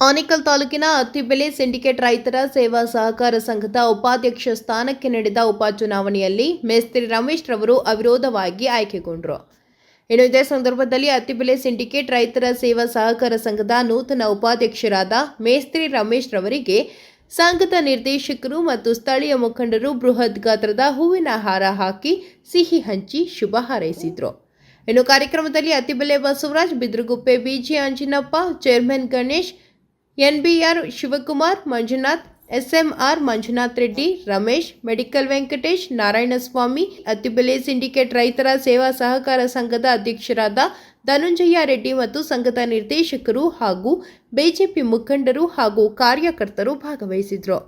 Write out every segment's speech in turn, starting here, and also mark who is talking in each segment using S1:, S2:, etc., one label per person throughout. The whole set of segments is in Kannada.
S1: ಆನೇಕಲ್ ತಾಲೂಕಿನ ಅತ್ತಿಬೆಲೆ ಸಿಂಡಿಕೇಟ್ ರೈತರ ಸೇವಾ ಸಹಕಾರ ಸಂಘದ ಉಪಾಧ್ಯಕ್ಷ ಸ್ಥಾನಕ್ಕೆ ನಡೆದ ಉಪಚುನಾವಣೆಯಲ್ಲಿ ಮೇಸ್ತ್ರಿ ರಮೇಶ್ ರವರು ಅವಿರೋಧವಾಗಿ ಆಯ್ಕೆಗೊಂಡರು. ಇನ್ನು ಇದೇ ಸಂದರ್ಭದಲ್ಲಿ ಅತ್ತಿಬೆಲೆ ಸಿಂಡಿಕೇಟ್ ರೈತರ ಸೇವಾ ಸಹಕಾರ ಸಂಘದ ನೂತನ ಉಪಾಧ್ಯಕ್ಷರಾದ ಮೇಸ್ತ್ರಿ ರಮೇಶ್ ರವರಿಗೆ ಸಂಘದ ನಿರ್ದೇಶಕರು ಮತ್ತು ಸ್ಥಳೀಯ ಮುಖಂಡರು ಬೃಹತ್ ಗಾತ್ರದ ಹೂವಿನ ಹಾರ ಹಾಕಿ ಸಿಹಿ ಹಂಚಿ ಶುಭ ಹಾರೈಸಿದರು. ಇನ್ನು ಕಾರ್ಯಕ್ರಮದಲ್ಲಿ Attibele Basavaraj, Bidraguppe BG Anjinappa, chairman Ganesh, NBR Shivakumar, Manjunath, SMR Manjunath Reddy, Ramesh, medical Venkatesh, Narayanaswamy, Attibele syndicate ರೈತರ ಸೇವಾ ಸಹಕಾರ ಸಂಘದ ಅಧ್ಯಕ್ಷರಾದ ಧನುಂಜಯ ರೆಡ್ಡಿ ಮತ್ತು ಸಂಘದ ನಿರ್ದೇಶಕರು ಹಾಗೂ ಬಿಜೆಪಿ ಮುಖಂಡರು ಹಾಗೂ ಕಾರ್ಯಕರ್ತರು ಭಾಗವಹಿಸಿದರು.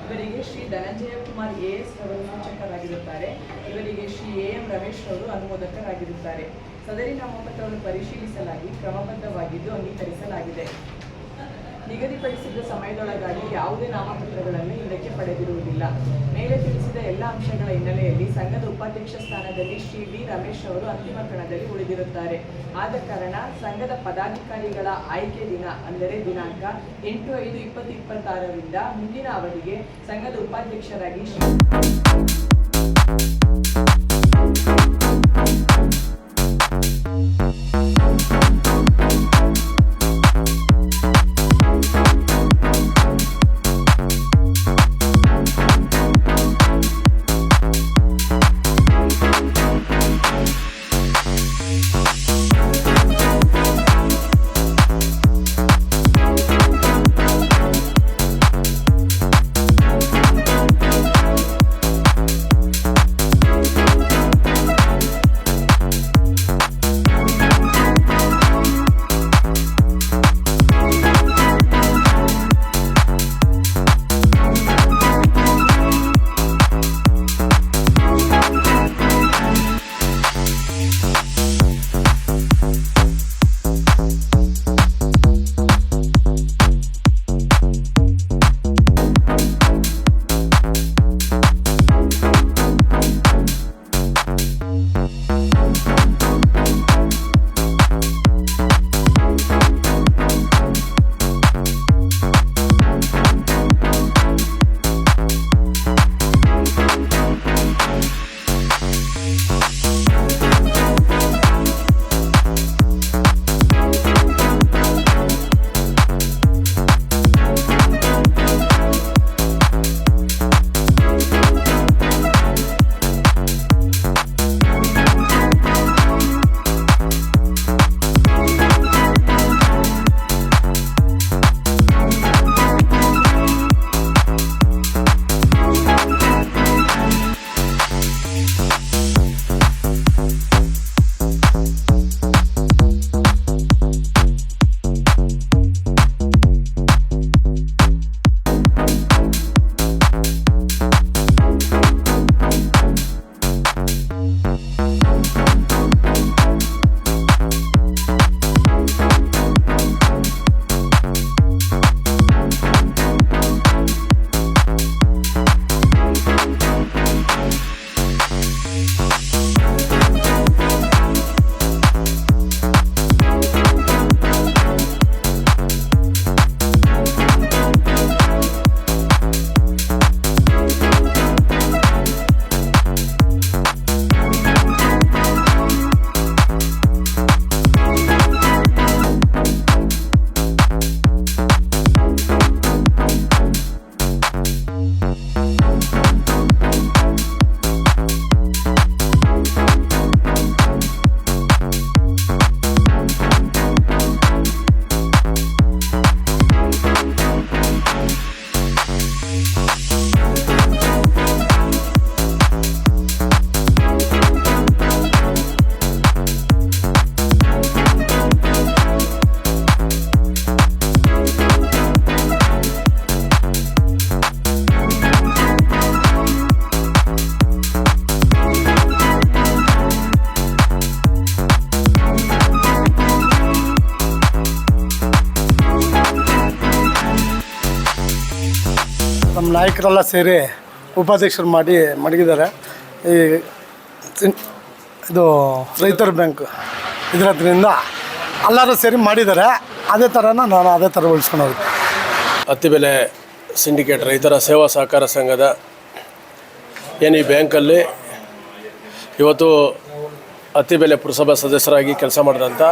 S2: ಇವರಿಗೆ ಶ್ರೀ ಧನಂಜಯ ಕುಮಾರ್ ಎಎಸ್ ಅವರು ಸೂಚಕರಾಗಿರುತ್ತಾರೆ. ಇವರಿಗೆ ಶ್ರೀ ಎಂ ರಮೇಶ್ ಅವರು ಅನುಮೋದಕರಾಗಿರುತ್ತಾರೆ. ಸದರಿ ನಾಮಪತ್ರವನ್ನು ಪರಿಶೀಲಿಸಲಾಗಿ ಕ್ರಮಬದ್ಧವಾಗಿದ್ದು ಅಂಗೀಕರಿಸಲಾಗಿದೆ. ನಿಗದಿಪಡಿಸಿದ ಸಮಯದೊಳಗಾಗಿ ಯಾವುದೇ ನಾಮಪತ್ರಗಳನ್ನು ಹಿಂದಕ್ಕೆ ಪಡೆದಿರುವುದಿಲ್ಲ. ಮೇಲೆ ತಿಳಿಸಿದ ಎಲ್ಲ ಅಂಶಗಳ ಹಿನ್ನೆಲೆಯಲ್ಲಿ ಸಂಘದ ಉಪಾಧ್ಯಕ್ಷ ಸ್ಥಾನದಲ್ಲಿ ಶ್ರೀ ವಿ ರಮೇಶ್ ಅವರು ಅಂತಿಮ ಕಣದಲ್ಲಿ ಉಳಿದಿರುತ್ತಾರೆ. ಆದ ಕಾರಣ ಸಂಘದ ಪದಾಧಿಕಾರಿಗಳ ಆಯ್ಕೆ ದಿನ ಅಂದರೆ ದಿನಾಂಕ 8/5/2026ರಿಂದ ಮುಂದಿನ ಅವಧಿಗೆ ಸಂಘದ ಉಪಾಧ್ಯಕ್ಷರಾಗಿ
S3: ನಮ್ಮ ನಾಯಕರೆಲ್ಲ ಸೇರಿ ಉಪಾಧ್ಯಕ್ಷರು ಮಡಗಿದ್ದಾರೆ. ಈ ಇದು ರೈತರ ಬ್ಯಾಂಕ್ ಇದರಿಂದ ಎಲ್ಲರೂ ಸೇರಿ ಮಾಡಿದ್ದಾರೆ. ಅದೇ ಥರನ ನಾನು ಅದೇ ಥರ ಉಳಿಸ್ಕೊಂಡು ಹೋಗ್ತೀನಿ.
S4: ಅತ್ತಿಬೆಲೆ ಸಿಂಡಿಕೇಟ್ ರೈತರ ಸೇವಾ ಸಹಕಾರ ಸಂಘದ ಏನು ಈ ಬ್ಯಾಂಕಲ್ಲಿ ಇವತ್ತು ಅತ್ತಿಬೆಲೆ ಪುರಸಭಾ ಸದಸ್ಯರಾಗಿ ಕೆಲಸ ಮಾಡಿದಂಥ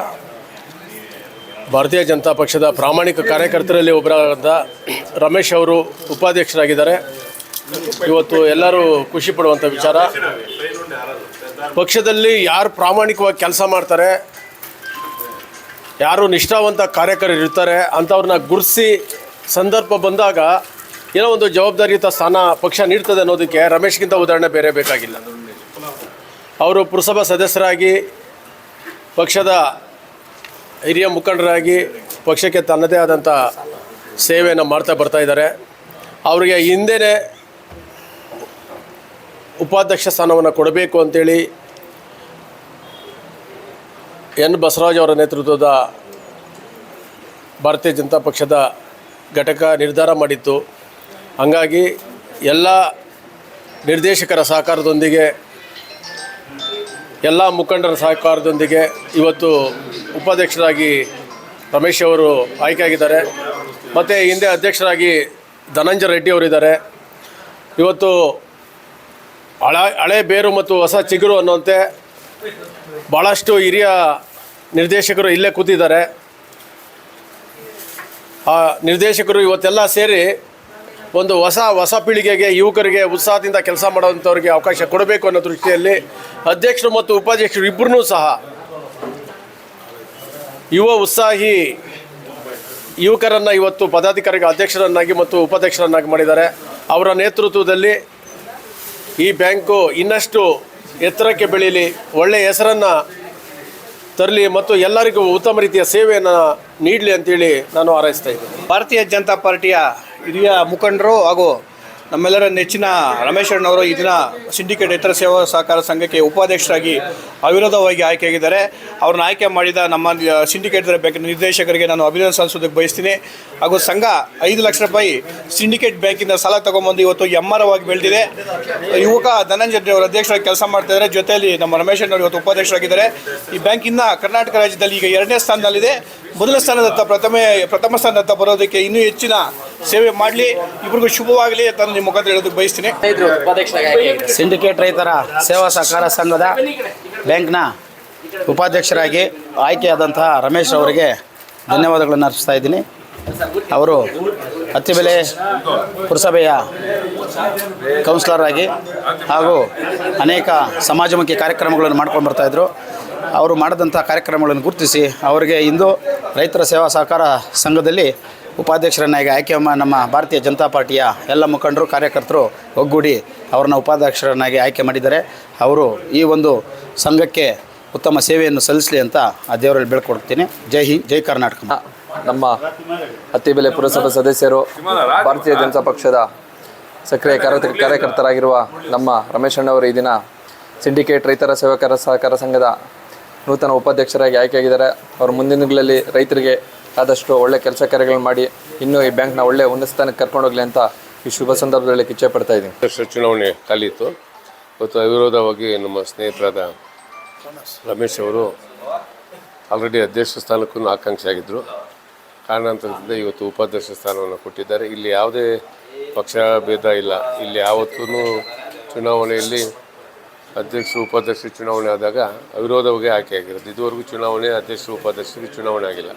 S4: ಭಾರತೀಯ ಜನತಾ ಪಕ್ಷದ ಪ್ರಾಮಾಣಿಕ ಕಾರ್ಯಕರ್ತರಲ್ಲಿ ಒಬ್ಬರಾದ ರಮೇಶ್ ಅವರು ಉಪಾಧ್ಯಕ್ಷರಾಗಿದ್ದಾರೆ. ಇವತ್ತು ಎಲ್ಲರೂ ಖುಷಿ ಪಡುವಂಥ ವಿಚಾರ. ಪಕ್ಷದಲ್ಲಿ ಯಾರು ಪ್ರಾಮಾಣಿಕವಾಗಿ ಕೆಲಸ ಮಾಡ್ತಾರೆ, ಯಾರು ನಿಷ್ಠಾವಂತ ಕಾರ್ಯಕರ್ತರು ಇರ್ತಾರೆ ಅಂಥವ್ರನ್ನ ಗುರುತಿಸಿ ಸಂದರ್ಭ ಬಂದಾಗ ಏನೋ ಒಂದು ಜವಾಬ್ದಾರಿಯುತ ಸ್ಥಾನ ಪಕ್ಷ ನೀಡ್ತದೆ ಅನ್ನೋದಕ್ಕೆ ರಮೇಶ್ಗಿಂತ ಉದಾಹರಣೆ ಬೇರೆ ಬೇಕಾಗಿಲ್ಲ. ಅವರು ಪುರಸಭಾ ಸದಸ್ಯರಾಗಿ ಪಕ್ಷದ ಹಿರಿಯ ಮುಖಂಡರಾಗಿ ಪಕ್ಷಕ್ಕೆ ತನ್ನದೇ ಆದಂಥ ಸೇವೆಯನ್ನು ಮಾಡ್ತಾ ಬರ್ತಾಯಿದ್ದಾರೆ. ಅವರಿಗೆ ಹಿಂದೆಯೇ ಉಪಾಧ್ಯಕ್ಷ ಸ್ಥಾನವನ್ನು ಕೊಡಬೇಕು ಅಂತೇಳಿ ಎನ್ ಬಸವರಾಜ್ ಅವರ ನೇತೃತ್ವದ ಭಾರತೀಯ ಜನತಾ ಪಕ್ಷದ ಘಟಕ ನಿರ್ಧಾರ ಮಾಡಿತ್ತು. ಹಾಗಾಗಿ ಎಲ್ಲ ನಿರ್ದೇಶಕರ ಸಹಕಾರದೊಂದಿಗೆ, ಎಲ್ಲ ಮುಖಂಡರ ಸಹಕಾರದೊಂದಿಗೆ ಇವತ್ತು ಉಪಾಧ್ಯಕ್ಷರಾಗಿ ರಮೇಶ್ ಅವರು ಆಯ್ಕೆಯಾಗಿದ್ದಾರೆ. ಮತ್ತು ಹಿಂದೆ ಅಧ್ಯಕ್ಷರಾಗಿ ಧನಂಜಯ ರೆಡ್ಡಿ ಅವರಿದ್ದಾರೆ. ಇವತ್ತು ಹಳೆ ಬೇರು ಮತ್ತು ಹೊಸ ಚಿಗುರು ಅನ್ನುವಂತೆ ಭಾಳಷ್ಟು ಹಿರಿಯ ನಿರ್ದೇಶಕರು ಇಲ್ಲೇ ಕೂತಿದ್ದಾರೆ. ಆ ನಿರ್ದೇಶಕರು ಇವತ್ತೆಲ್ಲ ಸೇರಿ ಒಂದು ಹೊಸ ಪೀಳಿಗೆಗೆ, ಯುವಕರಿಗೆ ಉತ್ಸಾಹದಿಂದ ಕೆಲಸ ಮಾಡೋವಂಥವ್ರಿಗೆ ಅವಕಾಶ ಕೊಡಬೇಕು ಅನ್ನೋ ದೃಷ್ಟಿಯಲ್ಲಿ ಅಧ್ಯಕ್ಷರು ಮತ್ತು ಉಪಾಧ್ಯಕ್ಷರು ಇಬ್ಬರೂ ಸಹ ಯುವ ಉತ್ಸಾಹಿ ಯುವಕರನ್ನು ಇವತ್ತು ಪದಾಧಿಕಾರಿಗೆ ಅಧ್ಯಕ್ಷರನ್ನಾಗಿ ಮತ್ತು ಉಪಾಧ್ಯಕ್ಷರನ್ನಾಗಿ ಮಾಡಿದ್ದಾರೆ. ಅವರ ನೇತೃತ್ವದಲ್ಲಿ ಈ ಬ್ಯಾಂಕು ಇನ್ನಷ್ಟು ಎತ್ತರಕ್ಕೆ ಬೆಳೀಲಿ, ಒಳ್ಳೆಯ ಹೆಸರನ್ನು ತರಲಿ ಮತ್ತು ಎಲ್ಲರಿಗೂ ಉತ್ತಮ ರೀತಿಯ ಸೇವೆಯನ್ನು ನೀಡಲಿ ಅಂತೇಳಿ ನಾನು ಹಾರೈಸ್ತಾ ಇದ್ದೀನಿ.
S5: ಭಾರತೀಯ ಜನತಾ ಪಾರ್ಟಿಯ ಹಿರಿಯ ಮುಖಂಡರು ಹಾಗೂ ನಮ್ಮೆಲ್ಲರ ನೆಚ್ಚಿನ ರಮೇಶ್ ಅಣ್ಣವರು ಈ ದಿನ ಸಿಂಡಿಕೇಟ್ ರೈತರ ಸೇವಾ ಸಹಕಾರ ಸಂಘಕ್ಕೆ ಉಪಾಧ್ಯಕ್ಷರಾಗಿ ಅವಿರೋಧವಾಗಿ ಆಯ್ಕೆಯಾಗಿದ್ದಾರೆ. ಅವ್ರನ್ನ ಆಯ್ಕೆ ಮಾಡಿದ ನಮ್ಮ ಸಿಂಡಿಕೇಟ್ ಬ್ಯಾಂಕಿನ ನಿರ್ದೇಶಕರಿಗೆ ನಾನು ಅಭಿನಂದನೆ ಸಲ್ಲಿಸೋದಕ್ಕೆ ಬಯಸ್ತೀನಿ. ಹಾಗೂ ಸಂಘ 5 ಲಕ್ಷ ರೂಪಾಯಿ ಸಿಂಡಿಕೇಟ್ ಬ್ಯಾಂಕಿಂದ ಸಾಲ ತೊಗೊಂಬಂದು ಇವತ್ತು ಎಮ್ಮರವಾಗಿ ಬೆಳೆದಿದೆ. ಯುವಕ ಧನಂಜಯ ಅವರು ಅಧ್ಯಕ್ಷರಾಗಿ ಕೆಲಸ ಮಾಡ್ತಾಯಿದ್ದಾರೆ. ಜೊತೆಯಲ್ಲಿ ನಮ್ಮ ರಮೇಶ್ ಅಣ್ಣವರು ಇವತ್ತು ಉಪಾಧ್ಯಕ್ಷರಾಗಿದ್ದಾರೆ. ಈ ಬ್ಯಾಂಕಿನ ಕರ್ನಾಟಕ ರಾಜ್ಯದಲ್ಲಿ ಈಗ 2ನೇ ಸ್ಥಾನದಲ್ಲಿದೆ. ಮೊದಲ ಸ್ಥಾನದತ್ತ ಪ್ರಥಮ ಸ್ಥಾನದತ್ತ ಬರೋದಕ್ಕೆ ಇನ್ನೂ ಹೆಚ್ಚಿನ ಸೇವೆ ಮಾಡಲಿ, ಇಬ್ಬರಿಗೂ ಶುಭವಾಗಲಿ ಅಂತ ನಿಮ್ಮ ಮುಖಾಂತರ ಹೇಳೋದಕ್ಕೆ ಬಯಸ್ತೀನಿ.
S6: ಸಿಂಡಿಕೇಟ್ ರೈತರ ಸೇವಾ ಸಹಕಾರ ಸಂಘದ ಬ್ಯಾಂಕ್ನ ಉಪಾಧ್ಯಕ್ಷರಾಗಿ ಆಯ್ಕೆಯಾದಂತಹ ರಮೇಶ್ ಅವರಿಗೆ ಧನ್ಯವಾದಗಳನ್ನು ಅರ್ಪಿಸ್ತಾ ಇದ್ದೀನಿ. ಅವರು ಅತ್ತಿಬೆಲೆ ಪುರಸಭೆಯ ಕೌನ್ಸಿಲರ್ ಆಗಿ ಹಾಗೂ ಅನೇಕ ಸಮಾಜಮುಖಿ ಕಾರ್ಯಕ್ರಮಗಳನ್ನು ಮಾಡ್ಕೊಂಡು ಬರ್ತಾಯಿದ್ರು. ಅವರು ಮಾಡಿದಂಥ ಕಾರ್ಯಕ್ರಮಗಳನ್ನು ಗುರುತಿಸಿ ಅವರಿಗೆ ಇಂದು ರೈತರ ಸೇವಾ ಸಹಕಾರ ಸಂಘದಲ್ಲಿ ಉಪಾಧ್ಯಕ್ಷರನ್ನಾಗಿ ಆಯ್ಕೆ ನಮ್ಮ ಭಾರತೀಯ ಜನತಾ ಪಾರ್ಟಿಯ ಎಲ್ಲ ಮುಖಂಡರು ಕಾರ್ಯಕರ್ತರು ಒಗ್ಗೂಡಿ ಅವ್ರನ್ನ ಉಪಾಧ್ಯಕ್ಷರನ್ನಾಗಿ ಆಯ್ಕೆ ಮಾಡಿದ್ದಾರೆ. ಅವರು ಈ ಒಂದು ಸಂಘಕ್ಕೆ ಉತ್ತಮ ಸೇವೆಯನ್ನು ಸಲ್ಲಿಸಲಿ ಅಂತ ಆ ದೇವರಲ್ಲಿ ಬೇಡ್ಕೊಡ್ತೀನಿ. ಜೈ ಹಿಂದ್, ಜೈ ಕರ್ನಾಟಕ.
S7: ನಮ್ಮ ಅತ್ತಿಬೆಲೆ ಪುರಸಭಾ ಸದಸ್ಯರು, ಭಾರತೀಯ ಜನತಾ ಪಕ್ಷದ ಸಕ್ರಿಯ ಕಾರ್ಯಕರ್ತರಾಗಿರುವ ನಮ್ಮ ರಮೇಶ್ ಅಣ್ಣವರು ಈ ದಿನ ಸಿಂಡಿಕೇಟ್ ರೈತರ ಸೇವಾ ಸಹಕಾರ ಸಂಘದ ನೂತನ ಉಪಾಧ್ಯಕ್ಷರಾಗಿ ಆಯ್ಕೆಯಾಗಿದ್ದಾರೆ. ಅವರು ಮುಂದಿನ ದಿನಗಳಲ್ಲಿ ರೈತರಿಗೆ ಆದಷ್ಟು ಒಳ್ಳೆ ಕೆಲಸ ಕಾರ್ಯಗಳನ್ನು ಮಾಡಿ ಇನ್ನೂ ಈ ಬ್ಯಾಂಕ್ನ ಒಳ್ಳೆಯ ಉನ್ನತ ಸ್ಥಾನಕ್ಕೆ ಕರ್ಕೊಂಡೋಗಲಿ ಅಂತ ಈ ಶುಭ ಸಂದರ್ಭದಲ್ಲಿ ಇಚ್ಛೆ ಪಡ್ತಾ ಇದ್ದೀನಿ.
S8: ಅಧ್ಯಕ್ಷ ಚುನಾವಣೆ ಕಾಲಿತ್ತು. ಇವತ್ತು ಅವಿರೋಧವಾಗಿ ನಮ್ಮ ಸ್ನೇಹಿತರಾದ ರಮೇಶ್ ಅವರು ಆಲ್ರೆಡಿ ಅಧ್ಯಕ್ಷ ಸ್ಥಾನಕ್ಕೂ ಆಕಾಂಕ್ಷಿ ಆಗಿದ್ದರು. ಕಾರಣಾಂತರದಿಂದ ಇವತ್ತು ಉಪಾಧ್ಯಕ್ಷ ಸ್ಥಾನವನ್ನು ಕೊಟ್ಟಿದ್ದಾರೆ. ಇಲ್ಲಿ ಯಾವುದೇ ಪಕ್ಷ ಭೇದ ಇಲ್ಲ. ಇಲ್ಲಿ ಯಾವತ್ತೂ ಚುನಾವಣೆಯಲ್ಲಿ ಅಧ್ಯಕ್ಷರು ಉಪಾಧ್ಯಕ್ಷರು ಚುನಾವಣೆ ಆದಾಗ ಅವಿರೋಧವಾಗಿ ಆಯ್ಕೆಯಾಗಿರೋದು. ಇದುವರೆಗೂ ಚುನಾವಣೆ ಅಧ್ಯಕ್ಷರು ಉಪಾಧ್ಯಕ್ಷರಿಗೆ ಚುನಾವಣೆ ಆಗಿಲ್ಲ.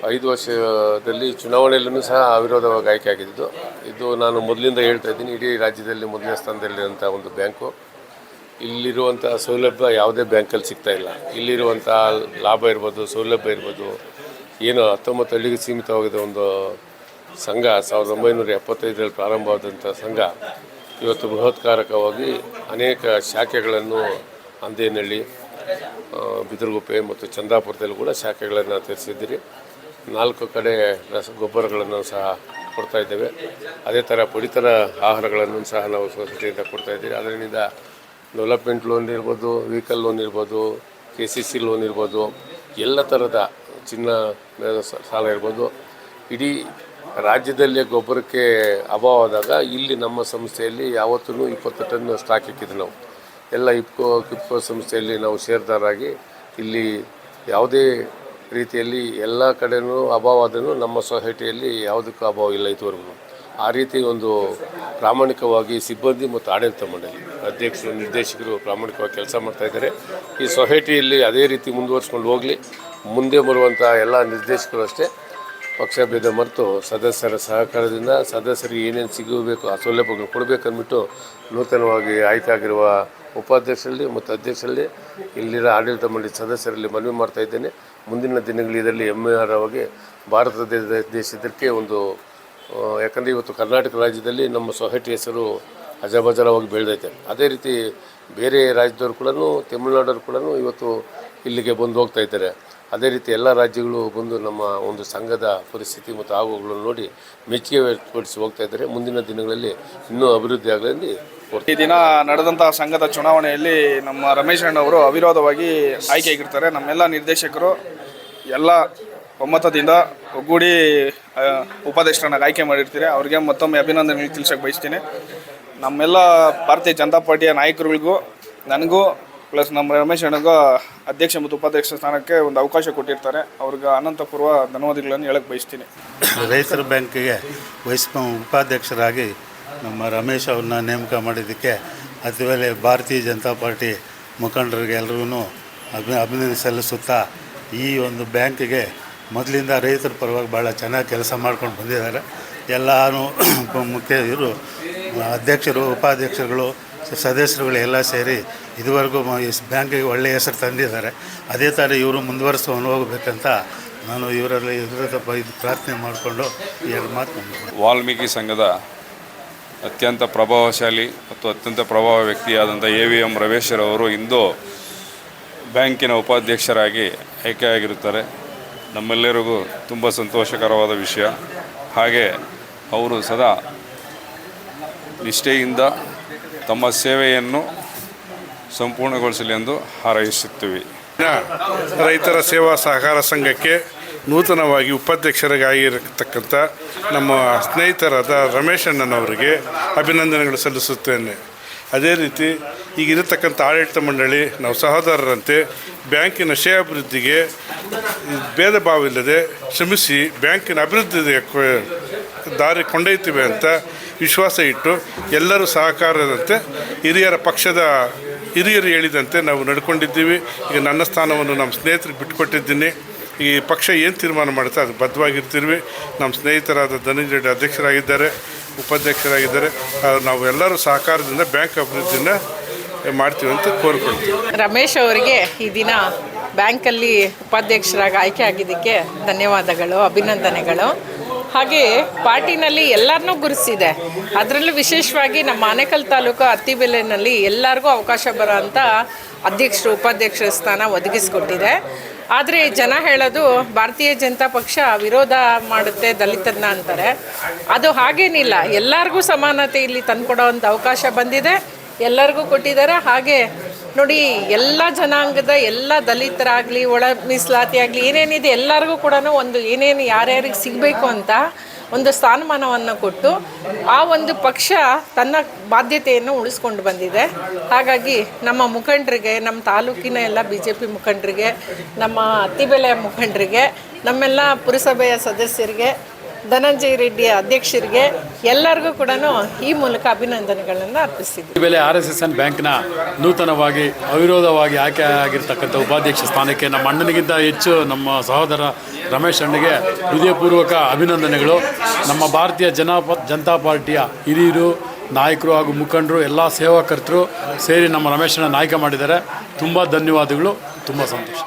S8: 5 ವರ್ಷದಲ್ಲಿ ಚುನಾವಣೆಯಲ್ಲೂ ಸಹ ಅವಿರೋಧವಾಗಿ ಆಯ್ಕೆ ಆಗಿದ್ದು. ಇದು ನಾನು ಮೊದಲಿಂದ ಹೇಳ್ತಾ ಇದ್ದೀನಿ, ಇಡೀ ರಾಜ್ಯದಲ್ಲಿ ಮೊದಲನೇ ಸ್ಥಾನದಲ್ಲಿರುವಂಥ ಒಂದು ಬ್ಯಾಂಕು. ಇಲ್ಲಿರುವಂಥ ಸೌಲಭ್ಯ ಯಾವುದೇ ಬ್ಯಾಂಕಲ್ಲಿ ಸಿಗ್ತಾಯಿಲ್ಲ. ಇಲ್ಲಿರುವಂಥ ಲಾಭ ಇರ್ಬೋದು, ಸೌಲಭ್ಯ ಇರ್ಬೋದು, ಏನು 19 ಹಳ್ಳಿಗೆ ಸೀಮಿತವಾಗಿದೆ ಒಂದು ಸಂಘ. 1975ರಲ್ಲಿ ಪ್ರಾರಂಭವಾದಂಥ ಸಂಘ ಇವತ್ತು ಬೃಹತ್ಕಾರಕವಾಗಿ ಅನೇಕ ಶಾಖೆಗಳನ್ನು ಅಂದೇನಹಳ್ಳಿ, ಬಿದರಗುಪ್ಪೆ ಮತ್ತು ಚಂದ್ರಾಪುರದಲ್ಲಿ ಕೂಡ ಶಾಖೆಗಳನ್ನು ತೆರೆಸಿದ್ದೀರಿ. 4 ಕಡೆ ಗೊಬ್ಬರಗಳನ್ನು ಸಹ ಕೊಡ್ತಾ ಇದ್ದೇವೆ. ಅದೇ ಥರ ಪಡಿತರ ಆಹಾರಗಳನ್ನು ಸಹ ನಾವು ಸೊಸೈಟಿಯಿಂದ ಕೊಡ್ತಾಯಿದ್ದೀರಿ. ಅದರಿಂದ ಡೆವಲಪ್ಮೆಂಟ್ ಲೋನ್ ಇರ್ಬೋದು, ವೆಹಿಕಲ್ ಲೋನ್ ಇರ್ಬೋದು, KCC ಲೋನ್ ಇರ್ಬೋದು, ಎಲ್ಲ ಥರದ ಚಿನ್ನ ಸಾಲ ಇರ್ಬೋದು. ಇಡೀ ರಾಜ್ಯದಲ್ಲಿ ಗೊಬ್ಬರಕ್ಕೆ ಅಭಾವ ಆದಾಗ ಇಲ್ಲಿ ನಮ್ಮ ಸಂಸ್ಥೆಯಲ್ಲಿ ಯಾವತ್ತೂ 20 ಟನ್ ಸ್ಟಾಕ್ ಇಕ್ಕಿದ್ವಿ ನಾವು. ಎಲ್ಲ ಕಿಪ್ಕೋ ಸಂಸ್ಥೆಯಲ್ಲಿ ನಾವು ಷೇರ್ದಾರಾಗಿ ಇಲ್ಲಿ ಯಾವುದೇ ರೀತಿಯಲ್ಲಿ ಎಲ್ಲ ಕಡೆಯೂ ಅಭಾವ ಆದ್ರೂ ನಮ್ಮ ಸೊಸೈಟಿಯಲ್ಲಿ ಯಾವುದಕ್ಕೂ ಅಭಾವ ಇಲ್ಲ ಇದುವರೆಗೂ. ಆ ರೀತಿ ಒಂದು ಪ್ರಾಮಾಣಿಕವಾಗಿ ಸಿಬ್ಬಂದಿ ಮತ್ತು ಆಡಳಿತ ಮಂಡಳಿ ಅಧ್ಯಕ್ಷರು ನಿರ್ದೇಶಕರು ಪ್ರಾಮಾಣಿಕವಾಗಿ ಕೆಲಸ ಮಾಡ್ತಾಯಿದ್ದಾರೆ. ಈ ಸೊಸೈಟಿಯಲ್ಲಿ ಅದೇ ರೀತಿ ಮುಂದುವರಿಸ್ಕೊಂಡು ಹೋಗಲಿ. ಮುಂದೆ ಬರುವಂಥ ಎಲ್ಲ ನಿರ್ದೇಶಕರು ಅಷ್ಟೇ ಪಕ್ಷಭೇದ ಮರೆತು ಸದಸ್ಯರ ಸಹಕಾರದಿಂದ ಸದಸ್ಯರಿಗೆ ಏನೇನು ಸಿಗಬೇಕು ಆ ಸೌಲಭ್ಯಗಳು ಕೊಡಬೇಕಂದ್ಬಿಟ್ಟು ನೂತನವಾಗಿ ಆಯ್ಕೆ ಆಗಿರುವ ಉಪಾಧ್ಯಕ್ಷರಲ್ಲಿ ಮತ್ತು ಅಧ್ಯಕ್ಷರಲ್ಲಿ ಇಲ್ಲಿನ ಆಡಳಿತ ಮಂಡಳಿ ಸದಸ್ಯರಲ್ಲಿ ಮನವಿ ಮಾಡ್ತಾ ಇದ್ದೇನೆ. ಮುಂದಿನ ದಿನಗಳಲ್ಲಿ ಇದರಲ್ಲಿ ಹೆಮ್ಮೆಯಾರವಾಗಿ ಭಾರತ ದೇಶದಕ್ಕೆ ಒಂದು ಯಾಕಂದರೆ ಇವತ್ತು ಕರ್ನಾಟಕ ರಾಜ್ಯದಲ್ಲಿ ನಮ್ಮ ಸೊಸೈಟಿ ಹೆಸರು ಅಜಬಜರವಾಗಿ ಬೆಳೆದೈತೆ. ಅದೇ ರೀತಿ ಬೇರೆ ರಾಜ್ಯದವ್ರು ಕೂಡ ತಮಿಳುನಾಡವ್ರು ಕೂಡ ಇವತ್ತು ಇಲ್ಲಿಗೆ ಬಂದು ಹೋಗ್ತಾ ಇದ್ದಾರೆ. ಅದೇ ರೀತಿ ಎಲ್ಲ ರಾಜ್ಯಗಳು ಬಂದು ನಮ್ಮ ಒಂದು ಸಂಘದ ಪರಿಸ್ಥಿತಿ ಮತ್ತು ಆಗುಗಳನ್ನು ನೋಡಿ ಮೆಚ್ಚುಗೆ ವ್ಯಕ್ತಪಡಿಸಿ ಹೋಗ್ತಾ ಇದ್ದಾರೆ. ಮುಂದಿನ ದಿನಗಳಲ್ಲಿ ಇನ್ನೂ ಅಭಿವೃದ್ಧಿ ಆಗಲಿ.
S5: ಈ ದಿನ ನಡೆದಂಥ ಸಂಘದ ಚುನಾವಣೆಯಲ್ಲಿ ನಮ್ಮ ರಮೇಶ್ ಅಣ್ಣವರು ಅವಿರೋಧವಾಗಿ ಆಯ್ಕೆಯಾಗಿರ್ತಾರೆ. ನಮ್ಮೆಲ್ಲ ನಿರ್ದೇಶಕರು ಎಲ್ಲ ಒಮ್ಮತದಿಂದ ಒಗ್ಗೂಡಿ ಉಪಾಧ್ಯಕ್ಷರನ್ನ ಆಯ್ಕೆ ಮಾಡಿರ್ತೀರಿ. ಅವ್ರಿಗೆ ಮತ್ತೊಮ್ಮೆ ಅಭಿನಂದನೆ ತಿಳಿಸೋಕೆ ಬಯಸ್ತೀನಿ. ನಮ್ಮೆಲ್ಲ ಭಾರತೀಯ ಜನತಾ ಪಾರ್ಟಿಯ ನಾಯಕರುಗಳಿಗೂ ನನಗೂ ಪ್ಲಸ್ ನಮ್ಮ ರಮೇಶ್ ಅಣ್ಣಗೂ ಅಧ್ಯಕ್ಷ ಮತ್ತು ಉಪಾಧ್ಯಕ್ಷ ಸ್ಥಾನಕ್ಕೆ ಒಂದು ಅವಕಾಶ ಕೊಟ್ಟಿರ್ತಾರೆ. ಅವ್ರಿಗೆ ಅನಂತಪೂರ್ವ ಧನ್ಯವಾದಗಳನ್ನು ಹೇಳಕ್ಕೆ ಬಯಸ್ತೀನಿ.
S9: ರೈತರ ಬ್ಯಾಂಕಿಗೆ ಉಪಾಧ್ಯಕ್ಷರಾಗಿ ನಮ್ಮ ರಮೇಶ್ ಅವ್ರನ್ನ ನೇಮಕ ಮಾಡಿದ್ದಕ್ಕೆ ಅತಿವೇಳೆ ಭಾರತೀಯ ಜನತಾ ಪಾರ್ಟಿ ಮುಖಂಡರಿಗೆ ಎಲ್ರಿಗೂ ಅಭಿನಂದನೆ ಸಲ್ಲಿಸುತ್ತಾ, ಈ ಒಂದು ಬ್ಯಾಂಕಿಗೆ ಮೊದಲಿಂದ ರೈತರ ಪರವಾಗಿ ಭಾಳ ಚೆನ್ನಾಗಿ ಕೆಲಸ ಮಾಡ್ಕೊಂಡು ಬಂದಿದ್ದಾರೆ. ಎಲ್ಲರೂ ಮುಖ್ಯ ಇವರು ಅಧ್ಯಕ್ಷರು, ಉಪಾಧ್ಯಕ್ಷರುಗಳು, ಸದಸ್ಯರುಗಳು ಎಲ್ಲ ಸೇರಿ ಇದುವರೆಗೂ ಈ ಬ್ಯಾಂಕಿಗೆ ಒಳ್ಳೆಯ ಹೆಸರು ತಂದಿದ್ದಾರೆ. ಅದೇ ಥರ ಇವರು ಮುಂದುವರಿಸ್ಕೊಂಡು ಹೋಗಬೇಕಂತ ನಾನು ಇವರಲ್ಲಿ ಪ್ರಾರ್ಥನೆ ಮಾಡಿಕೊಂಡು ಎರಡು ಮಾತು.
S10: ವಾಲ್ಮೀಕಿ ಸಂಘದ ಅತ್ಯಂತ ಪ್ರಭಾವಶಾಲಿ ಮತ್ತು ಅತ್ಯಂತ ಪ್ರಭಾವ ವ್ಯಕ್ತಿಯಾದಂಥ AVM ರಮೇಶ್ರವರು ಇಂದು ಬ್ಯಾಂಕಿನ ಉಪಾಧ್ಯಕ್ಷರಾಗಿ ಆಯ್ಕೆಯಾಗಿರುತ್ತಾರೆ. ನಮ್ಮೆಲ್ಲರಿಗೂ ತುಂಬ ಸಂತೋಷಕರವಾದ ವಿಷಯ. ಹಾಗೆ ಅವರು ಸದಾ ನಿಷ್ಠೆಯಿಂದ ತಮ್ಮ ಸೇವೆಯನ್ನು ಸಂಪೂರ್ಣಗೊಳಿಸಲಿ ಎಂದು ಹಾರೈಸುತ್ತೀವಿ.
S11: ರೈತರ ಸೇವಾ ಸಹಕಾರ ಸಂಘಕ್ಕೆ ನೂತನವಾಗಿ ಉಪಾಧ್ಯಕ್ಷರಾಗಿರತಕ್ಕಂಥ ನಮ್ಮ ಸ್ನೇಹಿತರಾದ ರಮೇಶ್ ಅಣ್ಣನವರಿಗೆ ಅಭಿನಂದನೆಗಳು ಸಲ್ಲಿಸುತ್ತೇನೆ. ಅದೇ ರೀತಿ ಈಗಿರತಕ್ಕಂಥ ಆಡಳಿತ ಮಂಡಳಿ ನಾವು ಸಹೋದರರಂತೆ ಬ್ಯಾಂಕಿನ ಶ್ರೇಯಾಭಿವೃದ್ಧಿಗೆ ಭೇದ ಭಾವವಿಲ್ಲದೆ ಶ್ರಮಿಸಿ ಬ್ಯಾಂಕಿನ ಅಭಿವೃದ್ಧಿಗೆ ದಾರಿ ಕೊಂಡೊಯ್ತೀವಿ ಅಂತ ವಿಶ್ವಾಸ ಇಟ್ಟು ಎಲ್ಲರೂ ಸಹಕಾರದಂತೆ ಹಿರಿಯರು ಹೇಳಿದಂತೆ ನಾವು ನಡ್ಕೊಂಡಿದ್ದೀವಿ. ಈಗ ನನ್ನ ಸ್ಥಾನವನ್ನು ನಮ್ಮ ಸ್ನೇಹಿತರಿಗೆ ಬಿಟ್ಟುಕೊಟ್ಟಿದ್ದೀನಿ. ಈ ಪಕ್ಷ ಏನು ತೀರ್ಮಾನ ಮಾಡುತ್ತೆ ಅದು ಬದ್ಧವಾಗಿರ್ತೀವಿ. ನಮ್ಮ ಸ್ನೇಹಿತರಾದ ಧನಂಜಯ ರೆಡ್ಡಿ ಅಧ್ಯಕ್ಷರಾಗಿದ್ದಾರೆ, ಉಪಾಧ್ಯಕ್ಷರಾಗಿದ್ದಾರೆ. ನಾವು ಎಲ್ಲರೂ ಸಹಕಾರದಿಂದ ಬ್ಯಾಂಕ್ ಅಭಿವೃದ್ಧಿನ ಮಾಡ್ತೀವಿ ಅಂತ ಕೋರ್ಕೊಳ್ತೀವಿ.
S2: ರಮೇಶ್ ಅವರಿಗೆ ಈ ದಿನ ಬ್ಯಾಂಕಲ್ಲಿ ಉಪಾಧ್ಯಕ್ಷರಾಗಿ ಆಯ್ಕೆ ಆಗಿದ್ದಕ್ಕೆ ಧನ್ಯವಾದಗಳು, ಅಭಿನಂದನೆಗಳು. ಹಾಗೆ ಪಾರ್ಟಿನಲ್ಲಿ ಎಲ್ಲರನ್ನೂ ಗುರುತಿಸಿದೆ. ಅದರಲ್ಲೂ ವಿಶೇಷವಾಗಿ ನಮ್ಮ ಆನೇಕಲ್ ತಾಲೂಕು ಅತ್ತಿಬೆಲೆನಲ್ಲಿ ಎಲ್ಲರಿಗೂ ಅವಕಾಶ ಬರೋ ಅಂಥ ಅಧ್ಯಕ್ಷರು, ಉಪಾಧ್ಯಕ್ಷರ ಸ್ಥಾನ ಒದಗಿಸ್ಕೊಟ್ಟಿದೆ. ಆದರೆ ಜನ ಹೇಳೋದು ಭಾರತೀಯ ಜನತಾ ಪಕ್ಷ ವಿರೋಧ ಮಾಡುತ್ತೆ ದಲಿತರನ್ನ ಅಂತಾರೆ. ಅದು ಹಾಗೇನಿಲ್ಲ. ಎಲ್ಲರಿಗೂ ಸಮಾನತೆ ಇಲ್ಲಿ ತಂದುಕೊಡೋ ಅಂಥ ಅವಕಾಶ ಬಂದಿದೆ, ಎಲ್ಲರಿಗೂ ಕೊಟ್ಟಿದ್ದಾರೆ. ಹಾಗೆ ನೋಡಿ, ಎಲ್ಲ ಜನಾಂಗದ ಎಲ್ಲ ದಲಿತರಾಗಲಿ, ಒಳ ಮೀಸಲಾತಿ ಆಗಲಿ, ಏನೇನಿದೆ ಎಲ್ಲರಿಗೂ ಕೂಡ ಒಂದು ಏನೇನು ಯಾರ್ಯಾರಿಗೆ ಸಿಗಬೇಕು ಅಂತ ಒಂದು ಸ್ಥಾನಮಾನವನ್ನು ಕೊಟ್ಟು ಆ ಒಂದು ಪಕ್ಷ ತನ್ನ ಬಾಧ್ಯತೆಯನ್ನು ಉಳಿಸ್ಕೊಂಡು ಬಂದಿದೆ. ಹಾಗಾಗಿ ನಮ್ಮ ಮುಖಂಡರಿಗೆ, ನಮ್ಮ ತಾಲೂಕಿನ ಎಲ್ಲ BJP ಮುಖಂಡರಿಗೆ, ನಮ್ಮ ಅತ್ತಿಬೆಲೆಯ ಮುಖಂಡರಿಗೆ, ನಮ್ಮೆಲ್ಲ ಪುರಸಭೆಯ ಸದಸ್ಯರಿಗೆ, ಧನಂಜಯ ರೆಡ್ಡಿ ಅಧ್ಯಕ್ಷರಿಗೆ ಎಲ್ಲರಿಗೂ ಕೂಡ ಈ ಮೂಲಕ ಅಭಿನಂದನೆಗಳನ್ನು ಅರ್ಪಿಸಿದ್ದೀವಿ.
S12: ಬೆಲೆ RSSN ಬ್ಯಾಂಕ್ನ ನೂತನವಾಗಿ ಅವಿರೋಧವಾಗಿ ಆಯ್ಕೆ ಆಗಿರ್ತಕ್ಕಂಥ ಉಪಾಧ್ಯಕ್ಷ ಸ್ಥಾನಕ್ಕೆ ನಮ್ಮ ಅಣ್ಣನಿಗಿಂತ ಹೆಚ್ಚು ನಮ್ಮ ಸಹೋದರ ರಮೇಶ್ ಅಣ್ಣಗೆ ಹೃದಯಪೂರ್ವಕ ಅಭಿನಂದನೆಗಳು. ನಮ್ಮ ಭಾರತೀಯ ಜನತಾ ಪಾರ್ಟಿಯ ಹಿರಿಯರು, ನಾಯಕರು ಹಾಗೂ ಮುಖಂಡರು, ಎಲ್ಲ ಸೇವಾಕರ್ತರು ಸೇರಿ ನಮ್ಮ ರಮೇಶ್ ಅಣ್ಣನ ಆಯ್ಕೆ ಮಾಡಿದ್ದಾರೆ. ತುಂಬ ಧನ್ಯವಾದಗಳು, ತುಂಬ ಸಂತೋಷ.